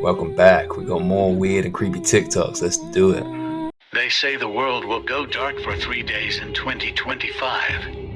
Welcome back. We got more weird and creepy TikToks. Let's do it. They say the world will go dark for 3 days in 2025.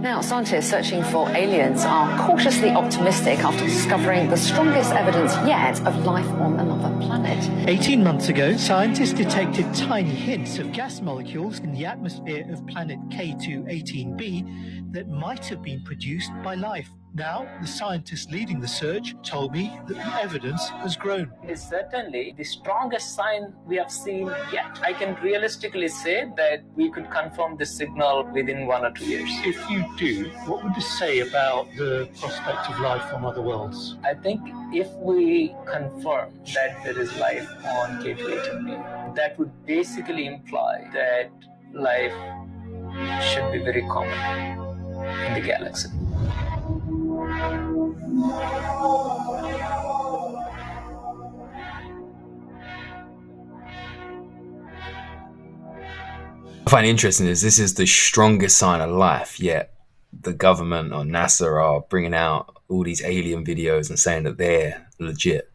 Now, scientists searching for aliens are cautiously optimistic after discovering the strongest evidence yet of life on another planet. 18 months ago, scientists detected tiny hints of gas molecules in the atmosphere of planet K2-18b that might have been produced by life. Now, the scientists leading the search told me that the evidence has grown. Is certainly the strongest sign we have seen yet. I can realistically say that we could confirm this signal within 1 or 2 years. If you do, what would this say about the prospect of life on other worlds? I think if we confirm that there is life on K2-18b, that would basically imply that life should be very common in the galaxy. I find interesting is this is the strongest sign of life, yet the government or NASA are bringing out all these alien videos and saying that they're legit.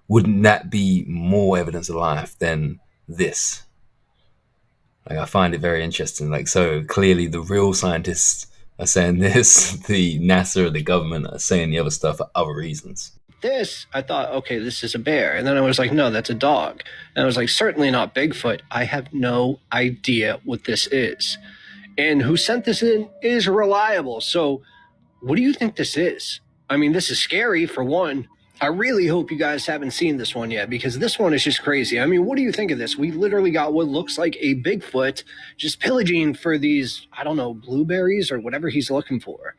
Wouldn't that be more evidence of life than this? Like, I find it very interesting. Like, so clearly the real scientists are saying this, the NASA or the government are saying the other stuff for other reasons. This, I thought, okay, this is a bear. And then I was like, no, that's a dog. And I was like, certainly not Bigfoot. I have no idea what this is. And who sent this in is reliable. So what do you think this is? I mean, this is scary for one. I really hope you guys haven't seen this one yet, because this one is just crazy. I mean, what do you think of this? We literally got what looks like a Bigfoot just pillaging for these, I don't know, blueberries or whatever he's looking for.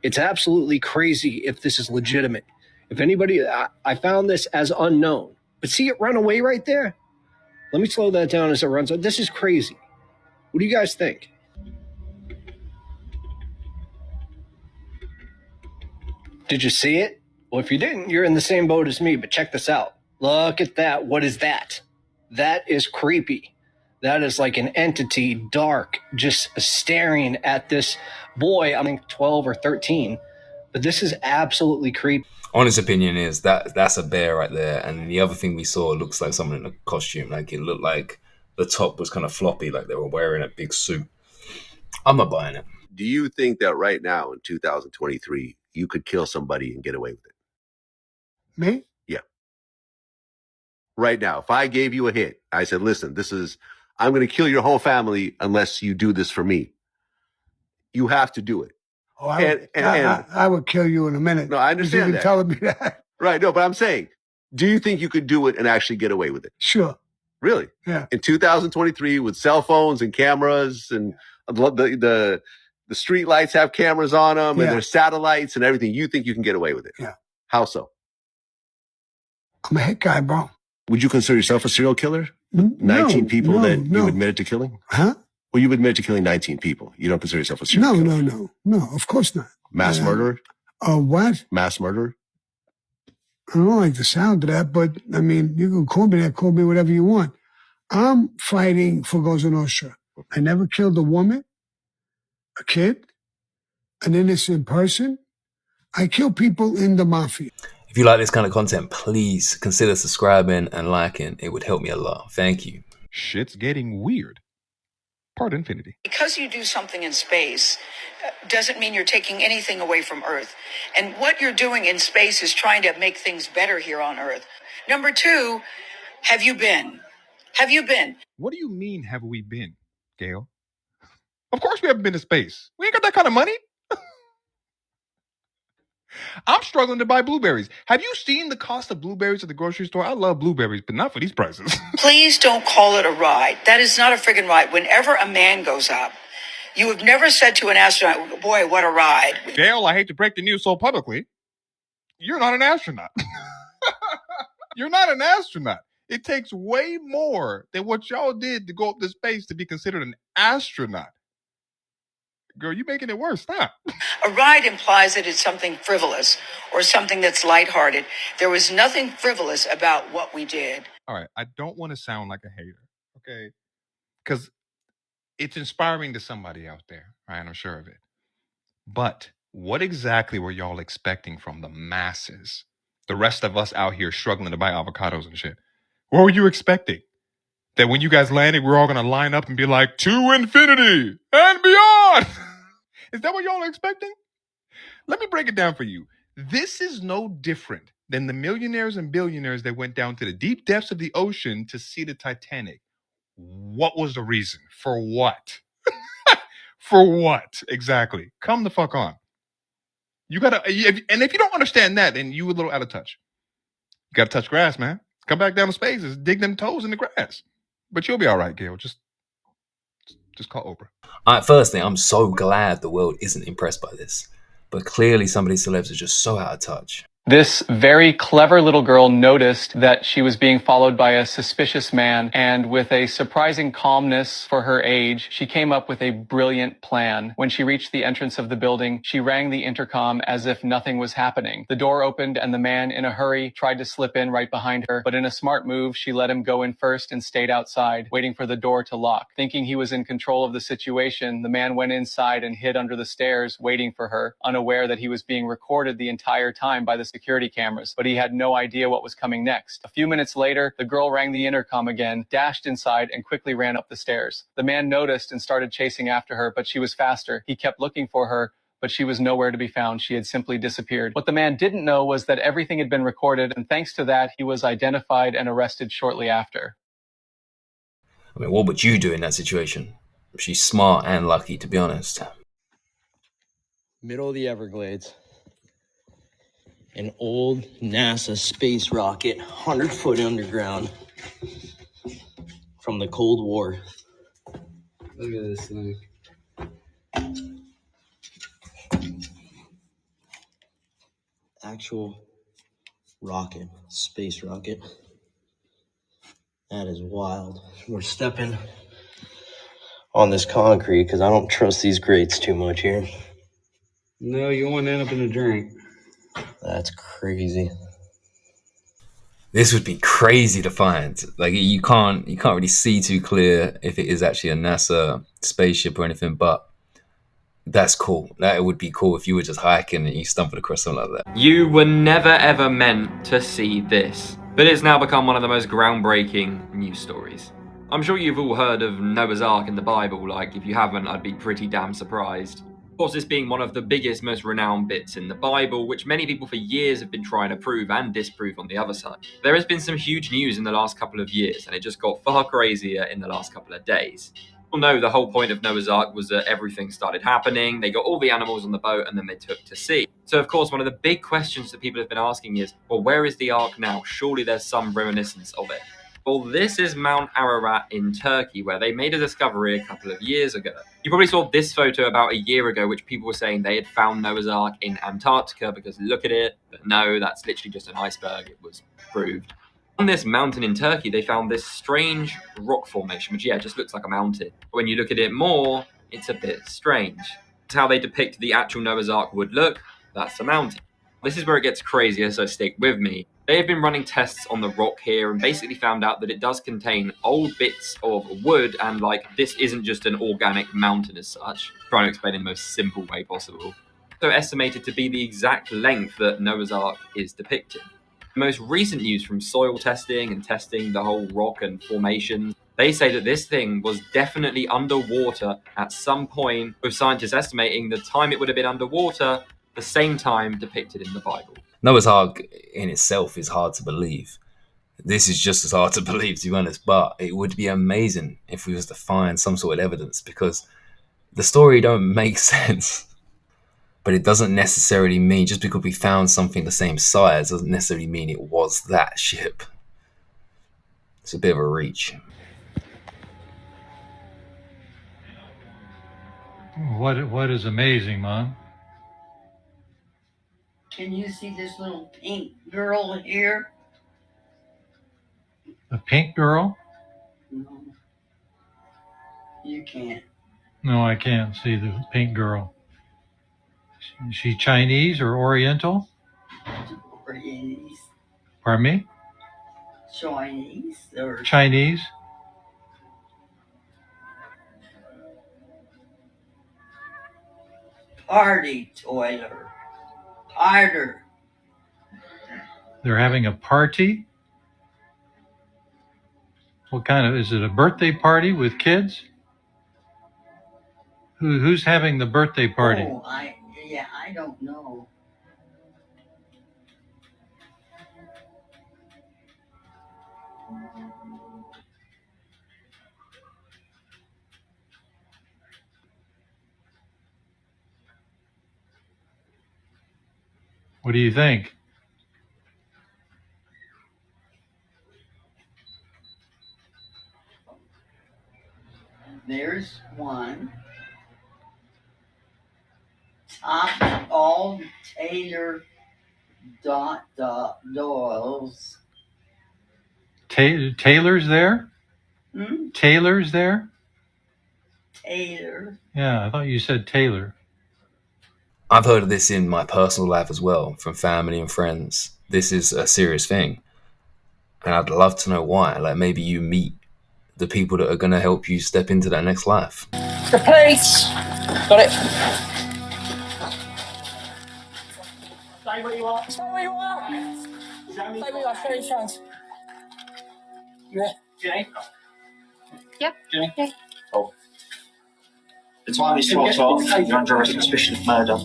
It's absolutely crazy if this is legitimate. If anybody, I found this as unknown. But see it run away right there? Let me slow that down as it runs. This is crazy. What do you guys think? Did you see it? Well, if you didn't, you're in the same boat as me, but check this out. Look at that. What is that? That is creepy. That is like an entity, dark, just staring at this boy, I think 12 or 13. But this is absolutely creepy. Honest opinion is that that's a bear right there, and the other thing we saw looks like someone in a costume. Like, it looked like the top was kind of floppy, like they were wearing a big suit. I'm not buying it. Do you think that right now in 2023 you could kill somebody and get away with it? Me? Yeah. Right now, if I gave you a hit, I said, listen, I'm going to kill your whole family unless you do this for me. You have to do it. Oh, I would kill you in a minute. No, I understand You're that. telling me that. Right. No, but I'm saying, do you think you could do it and actually get away with it? Sure. Really? Yeah. In 2023 with cell phones and cameras and the street lights have cameras on them, and there's satellites and everything, you think you can get away with it? Yeah. How so? I'm a hit guy, bro. Would you consider yourself a serial killer? 19 people that you admitted to killing? Huh? Well, you've admitted to killing 19 people. You don't consider yourself a serial killer? No, of course not. Mass murderer? What? Mass murderer? I don't like the sound of that, but I mean, you can call me that, call me whatever you want. I'm fighting for Cosa Nostra. I never killed a woman, a kid, an innocent person. I kill people in the mafia. If you like this kind of content, please consider subscribing and liking. It would help me a lot. Thank you. Shit's getting weird. Part infinity. Because you do something in space doesn't mean you're taking anything away from Earth. And what you're doing in space is trying to make things better here on Earth. Number two, have you been? Have you been? What do you mean, have we been, Gail? Of course we haven't been to space. We ain't got that kind of money. I'm struggling to buy blueberries. Have you seen the cost of blueberries at the grocery store? I love blueberries, but not for these prices. Please don't call it a ride. That is not a friggin' ride. Whenever a man goes up, you have never said to an astronaut, boy, what a ride. Gail, I hate to break the news so publicly. You're not an astronaut. You're not an astronaut. It takes way more than what y'all did to go up to space to be considered an astronaut. Girl, you making it worse. Stop. A ride implies that it's something frivolous or something that's lighthearted. There was nothing frivolous about what we did. All right, I don't want to sound like a hater, okay? Because it's inspiring to somebody out there, right? I'm sure of it. But what exactly were y'all expecting from the masses? The rest of us out here struggling to buy avocados and shit. What were you expecting? That when you guys landed, we're all going to line up and be like, to infinity and beyond. Is that what y'all are expecting? Let me break it down for you. This is no different than the millionaires and billionaires that went down to the deep depths of the ocean to see the Titanic. What was the reason? For what? For what exactly? Come the fuck on. You gotta, and if you don't understand that, then you a little out of touch. You gotta touch grass, man. Come back down to spaces, dig them toes in the grass. But you'll be all right, Gail. Just call Oprah. Firstly, I'm so glad the world isn't impressed by this. But clearly some of these celebs are just so out of touch. This very clever little girl noticed that she was being followed by a suspicious man, and with a surprising calmness for her age, she came up with a brilliant plan. When she reached the entrance of the building, she rang the intercom as if nothing was happening. The door opened and the man, in a hurry, tried to slip in right behind her, but in a smart move, she let him go in first and stayed outside, waiting for the door to lock. Thinking he was in control of the situation, the man went inside and hid under the stairs, waiting for her, unaware that he was being recorded the entire time by the security cameras, but he had no idea what was coming next. A few minutes later, the girl rang the intercom again, dashed inside, and quickly ran up the stairs. The man noticed and started chasing after her, but she was faster. He kept looking for her, but she was nowhere to be found. She had simply disappeared. What the man didn't know was that everything had been recorded, and thanks to that, he was identified and arrested shortly after. I mean, what would you do in that situation? She's smart and lucky, to be honest. Middle of the Everglades. An old NASA space rocket, 100 foot underground from the Cold War. Look at this thing. Actual rocket, space rocket. That is wild. We're stepping on this concrete because I don't trust these grates too much here. No, you won't end up in a drink. That's crazy. This would be crazy to find. Like you can't really see too clear if it is actually a NASA spaceship or anything, but that's cool. That would be cool if you were just hiking and you stumbled across something like that. You were never ever meant to see this, but it's now become one of the most groundbreaking news stories. I'm sure you've all heard of Noah's Ark in the Bible. Like, if you haven't, I'd be pretty damn surprised. Of course, this being one of the biggest, most renowned bits in the Bible, which many people for years have been trying to prove and disprove on the other side. There has been some huge news in the last couple of years, and it just got far crazier in the last couple of days. You'll know the whole point of Noah's Ark was that everything started happening, they got all the animals on the boat, and then they took to sea. So, of course, one of the big questions that people have been asking is, well, where is the Ark now? Surely there's some reminiscence of it. Well, this is Mount Ararat in Turkey, where they made a discovery a couple of years ago. You probably saw this photo about a year ago, which people were saying they had found Noah's Ark in Antarctica because look at it. But no, that's literally just an iceberg. It was proved. On this mountain in Turkey, they found this strange rock formation, which, yeah, just looks like a mountain. When you look at it more, it's a bit strange. It's how they depict the actual Noah's Ark would look. That's a mountain. This is where it gets crazier, so stick with me. They have been running tests on the rock here and basically found out that it does contain old bits of wood, and like this isn't just an organic mountain as such. I'm trying to explain in the most simple way possible. So estimated to be the exact length that Noah's Ark is depicted. The most recent news from soil testing and testing the whole rock and formation, they say that this thing was definitely underwater at some point, with scientists estimating the time it would have been underwater the same time depicted in the Bible. Noah's Ark in itself is hard to believe. This is just as hard to believe, to be honest, but it would be amazing if we was to find some sort of evidence, because the story don't make sense. But it doesn't necessarily mean, just because we found something the same size, doesn't necessarily mean it was that ship. It's a bit of a reach. What is amazing, Mom? Can you see this little pink girl here? A pink girl? No, you can't. No, I can't see the pink girl. Is she Chinese or Oriental? Chinese. Pardon me? Chinese. Or Chinese? party toiler. Harder. They're having a party? What kind of, is it a birthday party with kids? Who's having the birthday party? Oh, I don't know. What do you think? There's one. Top all Taylor Doyle's. Taylor's there? Hmm? Taylor's there? Taylor. Yeah, I thought you said Taylor. I've heard of this in my personal life as well, from family and friends. This is a serious thing. And I'd love to know why. Like, maybe you meet the people that are going to help you step into that next life. The police! Got it. Stay where you are. Stay where you are. Stay where you are. Show your chance. Yeah. Jenny? Yep. Jenny? Yeah. Oh. The time is 12:12. You're under arrest on suspicion of murder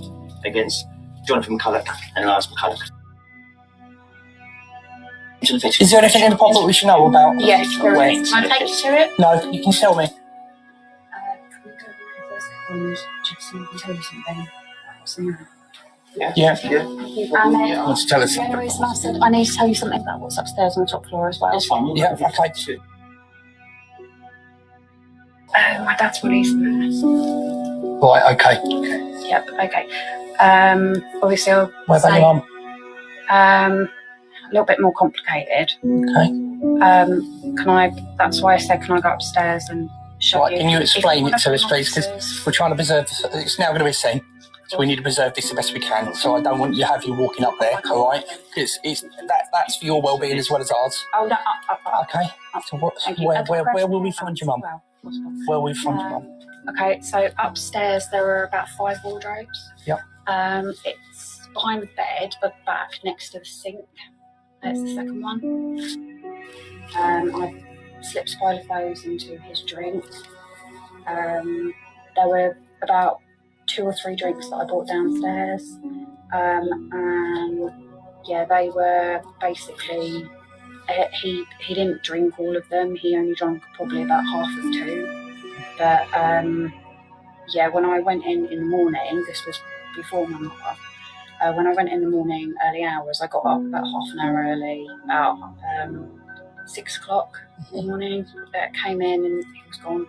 against Jonathan McCulloch and Elias McCulloch. Is there anything in the pot that we should know about? Yes, there Where? is. Can I take you to it? No, you can tell me. Can we go to the first one, just so we can tell you something? What's the matter? Yeah. Want to tell us the only reason I said I need to tell you something about what's upstairs on the top floor as well. That's fine. Yeah, okay. My dad's releasing this. Right, okay. Yep, okay. Obviously I'll Where about say, your mum? a little bit more complicated. Okay. That's why I said, can I go upstairs and show Right, you? can you explain it to us, please? Because Because we're trying to preserve this. It's now going to be a scene, so we need to preserve this the best we can. So I don't want you have you walking up there, all right? Because that's for your well-being as well as ours. Oh, no, Okay. So where will we find your mum? Where will we find your mum? Okay, so upstairs there are about 5 wardrobes. Yep. It's behind the bed, but back next to the sink. That's the second one. I slipped 5 of those into his drink. There were about 2 or 3 drinks that I brought downstairs. And yeah, they were basically, he didn't drink all of them. He only drank probably about half of 2. But yeah, when I went in the morning, this was before my mother. When I went in the morning, early hours, I got up about half an hour early, about 6 o'clock in the morning. Came in and he was gone.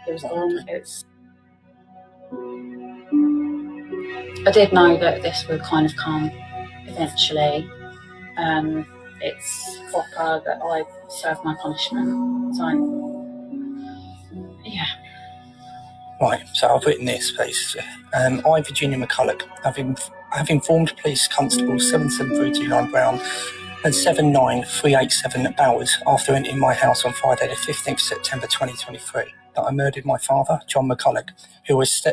He was gone. I did know that this would kind of come eventually. It's proper that I served my punishment. So, yeah. Right, so I've written this, please. I, Virginia McCulloch, have informed Police Constable 77329 Brown and 79387 Bowers after entering my house on Friday the 15th September 2023 that I murdered my father, John McCulloch, who was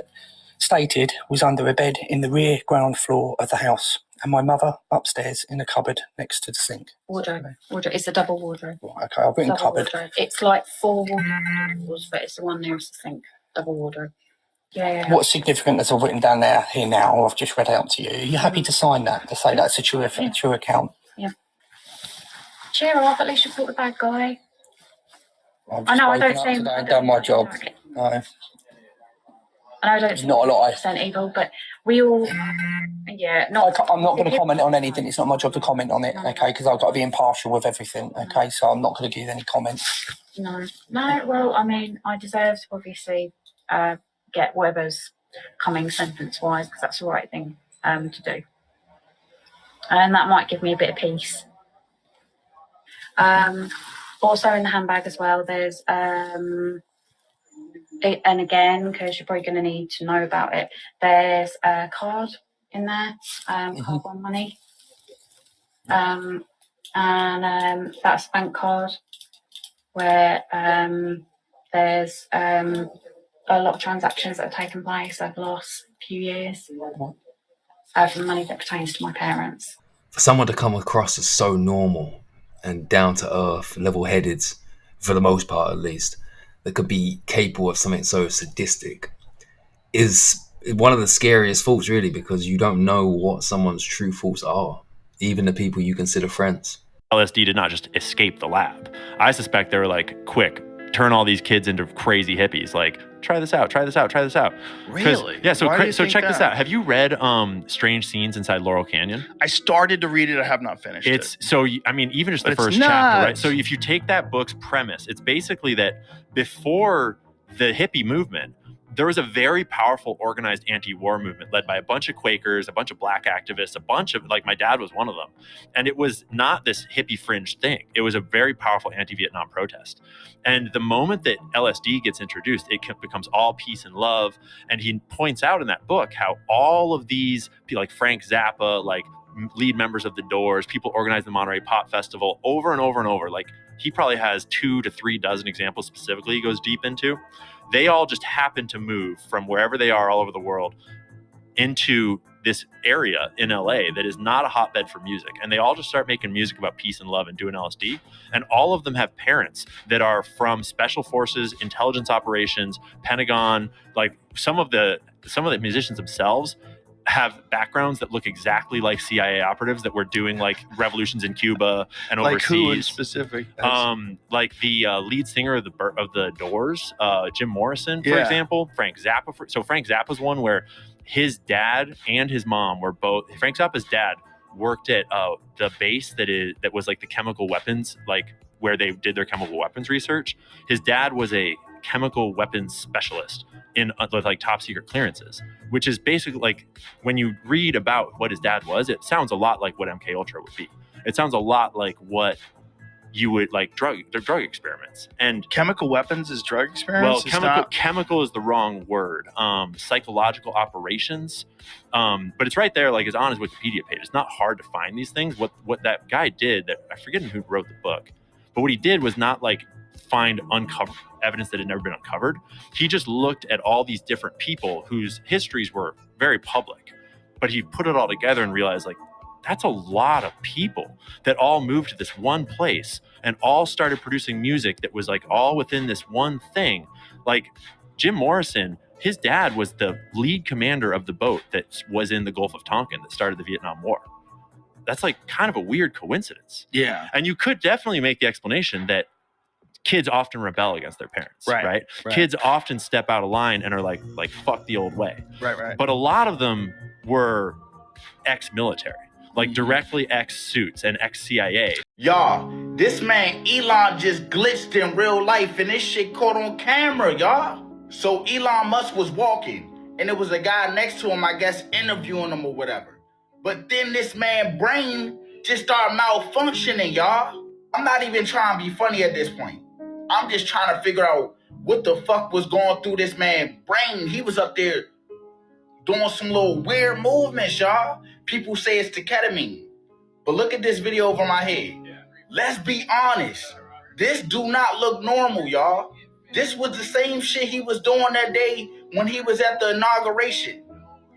stated was under a bed in the rear ground floor of the house, and my mother upstairs in a cupboard next to the sink. Wardrobe. It's a double wardrobe. Right, okay, I've written Double cupboard. wardrobe. It's like 4 wardrobes, but it's the one nearest the sink. Double wardrobe. Yeah. What's significant as I've written down there here now, I've just read out to you. Are you happy to sign that, to say that's a true account? Yeah. Cheer up, at least you caught the bad guy. I know, I don't seem... I've done my job. No. I know I don't seem not a lot. 100% evil, but we all... Yeah, I'm not going to comment on anything. It's not my job to comment on it, okay? Because I've got to be impartial with everything, okay? So I'm not going to give any comment. No, well, I mean, I deserve to obviously get whatever's coming sentence-wise, because that's the right thing to do. And that might give me a bit of peace. Also in the handbag as well, there's and again, because you're probably going to need to know about it, there's a card in there, card one money. And that's a bank card where there's a lot of transactions that have taken place over the last few years from money that pertains to my parents. For someone to come across as so normal and down to earth, level headed, for the most part at least, that could be capable of something so sadistic is one of the scariest thoughts, really, because you don't know what someone's true thoughts are, even the people you consider friends. LSD did not just escape the lab. I suspect they were like, quick, turn all these kids into crazy hippies. Like, try this out, try this out, try this out. Really? Yeah, so Why do you so think check this that? out. Have you read Strange Scenes Inside Laurel Canyon? I started to read it. I have not finished it. So, I mean, even just the But it's first chapter, right? nuts. So if you take that book's premise, it's basically that before the hippie movement, there was a very powerful organized anti-war movement led by a bunch of Quakers, a bunch of black activists, a bunch of, like, my dad was one of them. And it was not this hippie fringe thing. It was a very powerful anti-Vietnam protest. And the moment that LSD gets introduced, it becomes all peace and love. And he points out in that book how all of these people, like Frank Zappa, like lead members of the Doors, people organizing the Monterey Pop Festival, over and over and over, like he probably has 2 to 3 dozen examples specifically he goes deep into. They all just happen to move from wherever they are all over the world into this area in LA that is not a hotbed for music. And they all just start making music about peace and love and doing LSD. And all of them have parents that are from special forces, intelligence operations, Pentagon. Like some of the musicians themselves have backgrounds that look exactly like CIA operatives that were doing like revolutions in Cuba and Like overseas. who in specific? Like the lead singer of the Doors, Jim Morrison, for Yeah. example. Frank Zappa. So Frank Zappa's one where his dad and his mom were both. Frank Zappa's dad worked at the base that was like the chemical weapons, like where they did their chemical weapons research. His dad was a chemical weapons specialist in with like top secret clearances, which is basically like when you read about what his dad was, it sounds a lot like what MK Ultra would be. It sounds a lot like what you would like drug experiments. And chemical weapons is drug experiments? Well, chemical is the wrong word. Psychological operations. But it's right there, like it's on his Wikipedia page. It's not hard to find these things. What that guy did, that I forget who wrote the book, but what he did was not like uncover evidence that had never been uncovered. He just looked at all these different people whose histories were very public, but he put it all together and realized like that's a lot of people that all moved to this one place and all started producing music that was like all within this one thing. Like Jim Morrison, his dad was the lead commander of the boat that was in the Gulf of Tonkin that started the Vietnam War. That's like kind of a weird coincidence. Yeah. And you could definitely make the explanation that kids often rebel against their parents, right? Kids often step out of line and are like fuck the old way. Right. But a lot of them were ex-military, like directly ex-suits and ex-CIA. Y'all, this man Elon just glitched in real life and this shit caught on camera, y'all. So Elon Musk was walking and there was a guy next to him, I guess, interviewing him or whatever. But then this man's brain just started malfunctioning, y'all. I'm not even trying to be funny at this point. I'm just trying to figure out what the fuck was going through this man's brain. He was up there doing some little weird movements, y'all. People say it's the ketamine. But look at this video over my head. Let's be honest. This do not look normal, y'all. This was the same shit he was doing that day when he was at the inauguration.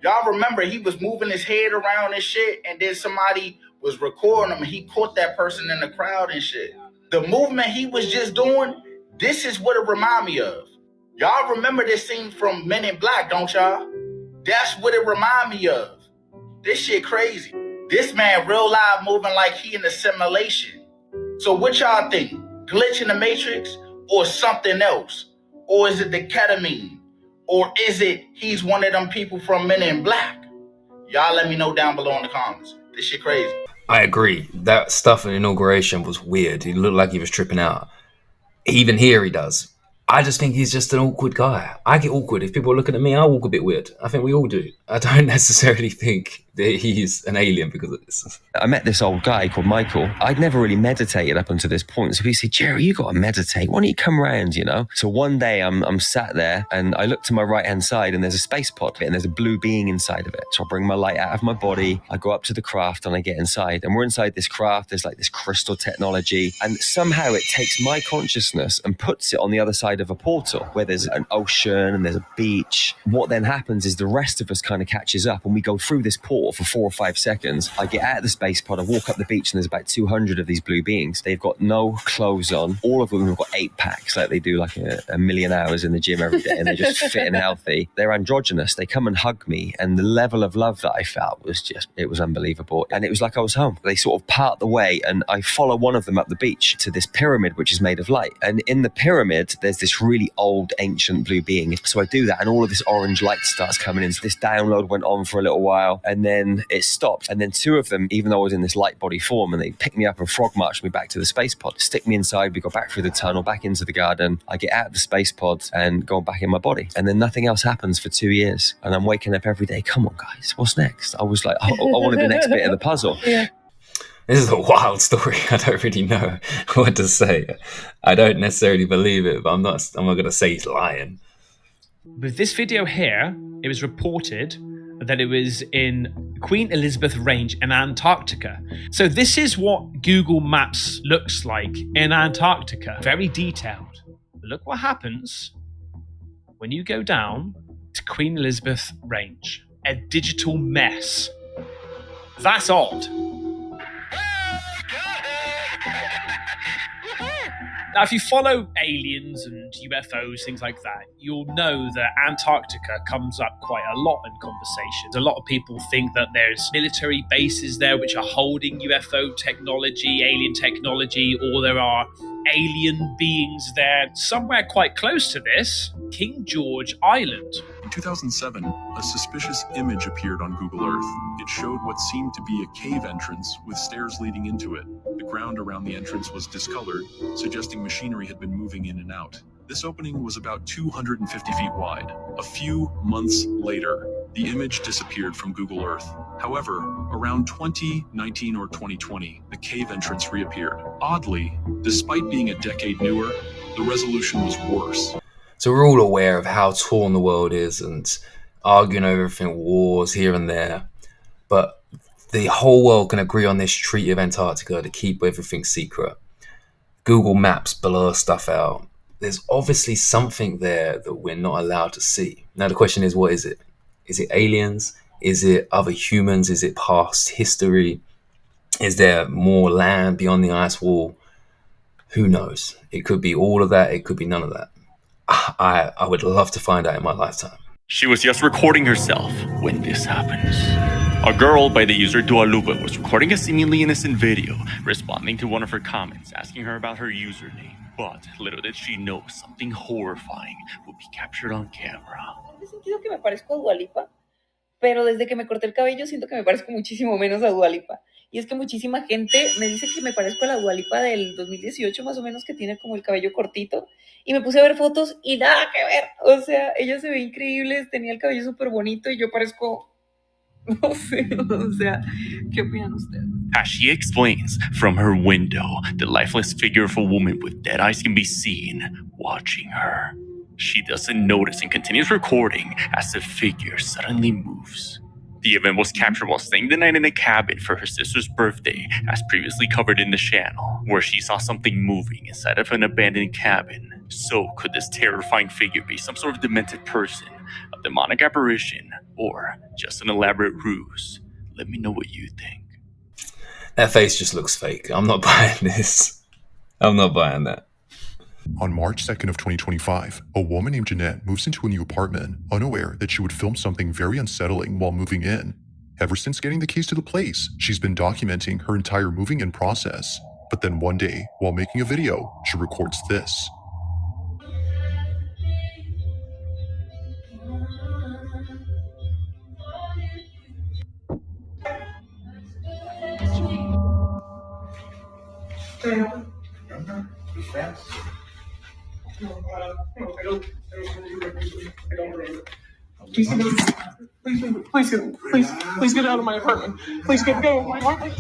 Y'all remember he was moving his head around and shit, and then somebody was recording him and he caught that person in the crowd and shit. The movement he was just doing, this is what it remind me of. Y'all remember this scene from Men in Black, don't y'all? That's what it remind me of. This shit crazy. This man real live moving like he in a simulation. So what y'all think? Glitch in the Matrix or something else? Or is it the ketamine? Or is it he's one of them people from Men in Black? Y'all let me know down below in the comments. This shit crazy. I agree. That stuff at inauguration was weird. He looked like he was tripping out. Even here he does. I just think he's just an awkward guy. I get awkward. If people are looking at me, I walk a bit weird. I think we all do. I don't necessarily think he's an alien because of this. I met this old guy called Michael. I'd never really meditated up until this point. So he said, Jerry, you got to meditate. Why don't you come round, you know? So one day I'm sat there and I look to my right-hand side and there's a space pod and there's a blue being inside of it. So I bring my light out of my body. I go up to the craft and I get inside. And we're inside this craft. There's like this crystal technology. And somehow it takes my consciousness and puts it on the other side of a portal where there's an ocean and there's a beach. What then happens is the rest of us kind of catches up and we go through this portal for 4 or 5 seconds. I get out of the space pod, I walk up the beach and there's about 200 of these blue beings. They've got no clothes on. All of them have got 8-packs, like they do like a million hours in the gym every day, and they're just fit and healthy. They're androgynous. They come and hug me, and the level of love that I felt was just, it was unbelievable. And it was like I was home. They sort of part the way and I follow one of them up the beach to this pyramid which is made of light. And in the pyramid there's this really old ancient blue being. So I do that and all of this orange light starts coming in. So this download went on for a little while and then it stopped. And then 2 of them, even though I was in this light body form, and they picked me up and frog marched me back to the space pod, stick me inside, we go back through the tunnel, back into the garden. I get out of the space pod and go back in my body. And then nothing else happens for 2 years. And I'm waking up every day, come on guys, what's next? I was like, I wanted the next bit of the puzzle. Yeah. This is a wild story. I don't really know what to say. I don't necessarily believe it, but I'm not going to say he's lying. With this video here, it was reported that it was in Queen Elizabeth Range in Antarctica. So this is what Google Maps looks like in Antarctica. Very detailed. Look what happens when you go down to Queen Elizabeth Range. A digital mess. That's odd. Now, if you follow aliens and UFOs, things like that, you'll know that Antarctica comes up quite a lot in conversations. A lot of people think that there's military bases there which are holding UFO technology, alien technology, or there are alien beings there. Somewhere quite close to this, King George Island. In 2007, a suspicious image appeared on Google Earth. It showed what seemed to be a cave entrance with stairs leading into it. The ground around the entrance was discolored, suggesting machinery had been moving in and out. This opening was about 250 feet wide. A few months later, the image disappeared from Google Earth. However, around 2019 or 2020, the cave entrance reappeared. Oddly, despite being a decade newer, the resolution was worse. So we're all aware of how torn the world is and arguing over everything, wars here and there. But the whole world can agree on this Treaty of Antarctica to keep everything secret. Google Maps blur stuff out. There's obviously something there that we're not allowed to see. Now the question is, what is it? Is it aliens? Is it other humans? Is it past history? Is there more land beyond the ice wall? Who knows? It could be all of that. It could be none of that. I would love to find out in my lifetime. She was just recording herself when this happens. A girl by the user Dua Lupa was recording a seemingly innocent video, responding to one of her comments, asking her about her username. But little did she know, something horrifying would be captured on camera. He sentido que me parezco a Dua Lipa, pero desde que me corté el cabello siento que me parezco muchísimo menos a Dua Lipa. Y es que muchísima gente me dice que me parezco a la Dua Lipa del 2018 más o menos, que tiene como el cabello cortito. Y me puse a ver fotos y nada que ver. O sea, ella se ve increíble, tenía el cabello súper bonito y yo parezco... No sé, o sea, ¿qué opinan ustedes? As she explains, from her window, the lifeless figure of a woman with dead eyes can be seen, watching her. She doesn't notice and continues recording as the figure suddenly moves. The event was captured while staying the night in a cabin for her sister's birthday, as previously covered in the channel, where she saw something moving inside of an abandoned cabin. So could this terrifying figure be some sort of demented person, a demonic apparition, or just an elaborate ruse? Let me know what you think. That face just looks fake. I'm not buying this. I'm not buying that. On March 2nd of 2025, a woman named Jeanette moves into a new apartment, unaware that she would film something very unsettling while moving in. Ever since getting the keys to the place, she's been documenting her entire moving in process. But then one day, while making a video, she records this. Please get out of my apartment. Please get out of my apartment.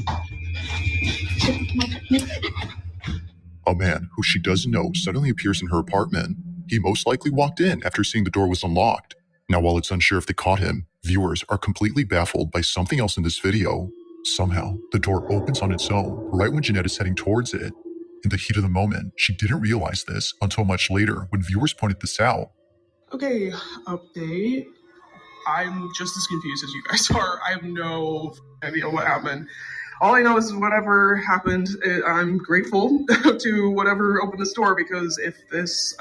A man who she doesn't know suddenly appears in her apartment. He most likely walked in after seeing the door was unlocked. Now, while it's unsure if they caught him, viewers are completely baffled by something else in this video. Somehow, the door opens on its own right when Jeanette is heading towards it. In the heat of the moment, she didn't realize this until much later when viewers pointed this out. Okay, update. I'm just as confused as you guys are. I have no idea what happened. All I know is whatever happened, I'm grateful to whatever opened this door, because if this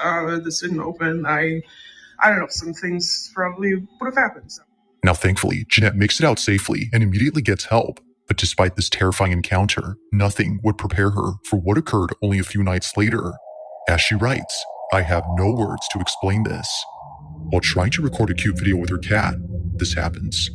didn't open, I don't know, some things probably would have happened. So. Now, thankfully, Jeanette makes it out safely and immediately gets help. But despite this terrifying encounter, nothing would prepare her for what occurred only a few nights later. As she writes, "I have no words to explain this." While trying to record a cute video with her cat, this happens.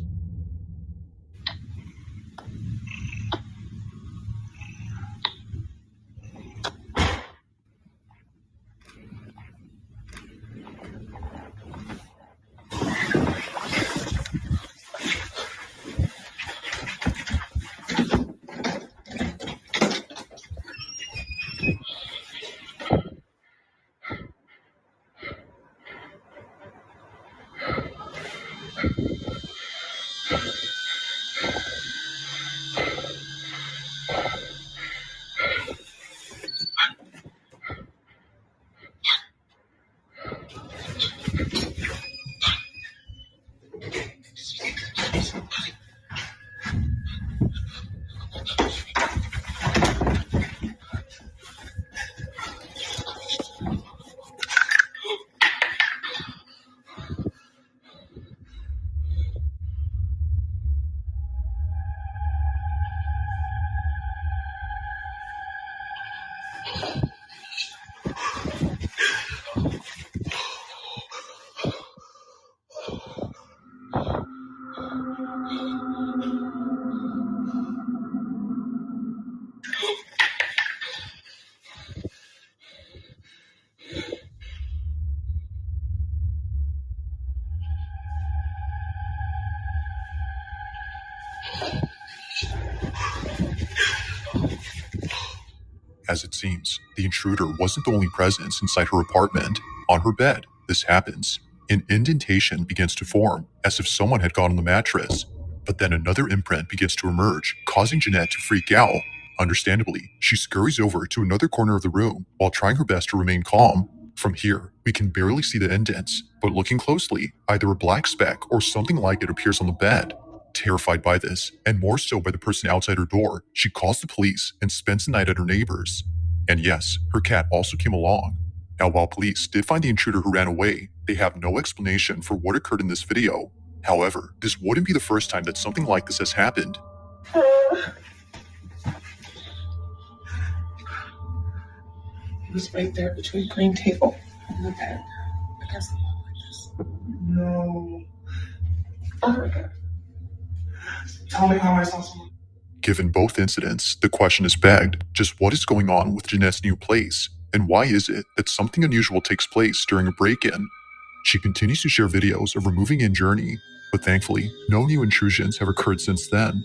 As it seems, the intruder wasn't the only presence inside her apartment. On her bed, this happens. An indentation begins to form, as if someone had gone on the mattress. But then another imprint begins to emerge, causing Jeanette to freak out. Understandably, she scurries over to another corner of the room while trying her best to remain calm. From here, we can barely see the indents, but looking closely, either a black speck or something like it appears on the bed. Terrified by this, and more so by the person outside her door, she calls the police and spends the night at her neighbor's. And yes, her cat also came along. Now, while police did find the intruder who ran away, they have no explanation for what occurred in this video. However, this wouldn't be the first time that something like this has happened. It was right there between the green table and the bed. Against the wall like this. No. Oh my God. Tell me how I saw someone. Given both incidents, the question is begged, just what is going on with Jeanette's new place? And why is it that something unusual takes place during a break-in? She continues to share videos of her moving-in journey, but thankfully, no new intrusions have occurred since then.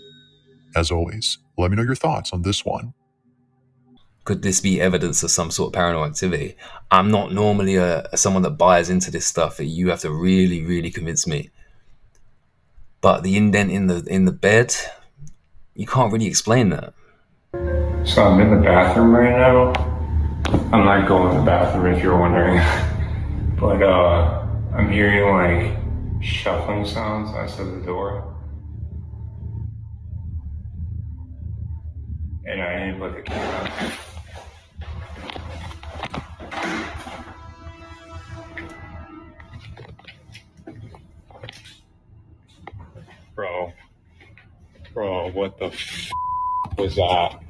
As always, let me know your thoughts on this one. Could this be evidence of some sort of paranormal activity? I'm not normally someone that buys into this stuff. You have to really, really convince me. But the indent in the bed, you can't really explain that. So I'm in the bathroom right now. I'm not going to the bathroom if you're wondering. But I'm hearing like shuffling sounds outside the door. And I ain't with the camera. Bro, what the f was that?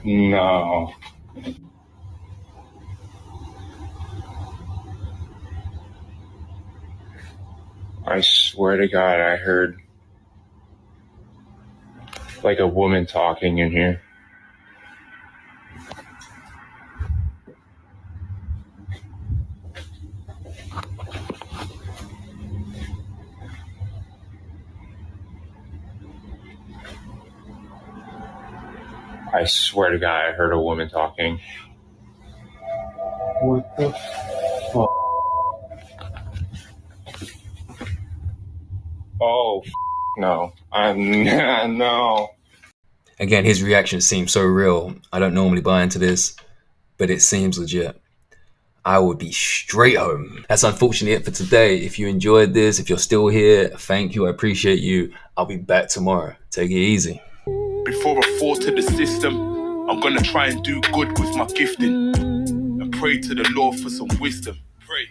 No. I swear to God, I heard like a woman talking in here. I swear to God, I heard a woman talking. What the fuck? Oh, no. No. Again, his reaction seems so real. I don't normally buy into this, but it seems legit. I would be straight home. That's unfortunately it for today. If you enjoyed this, if you're still here, thank you. I appreciate you. I'll be back tomorrow. Take it easy. Before I fall to the system, I'm gonna try and do good with my gifting and pray to the Lord for some wisdom. Pray.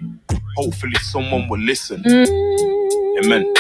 Hopefully someone will listen. Amen.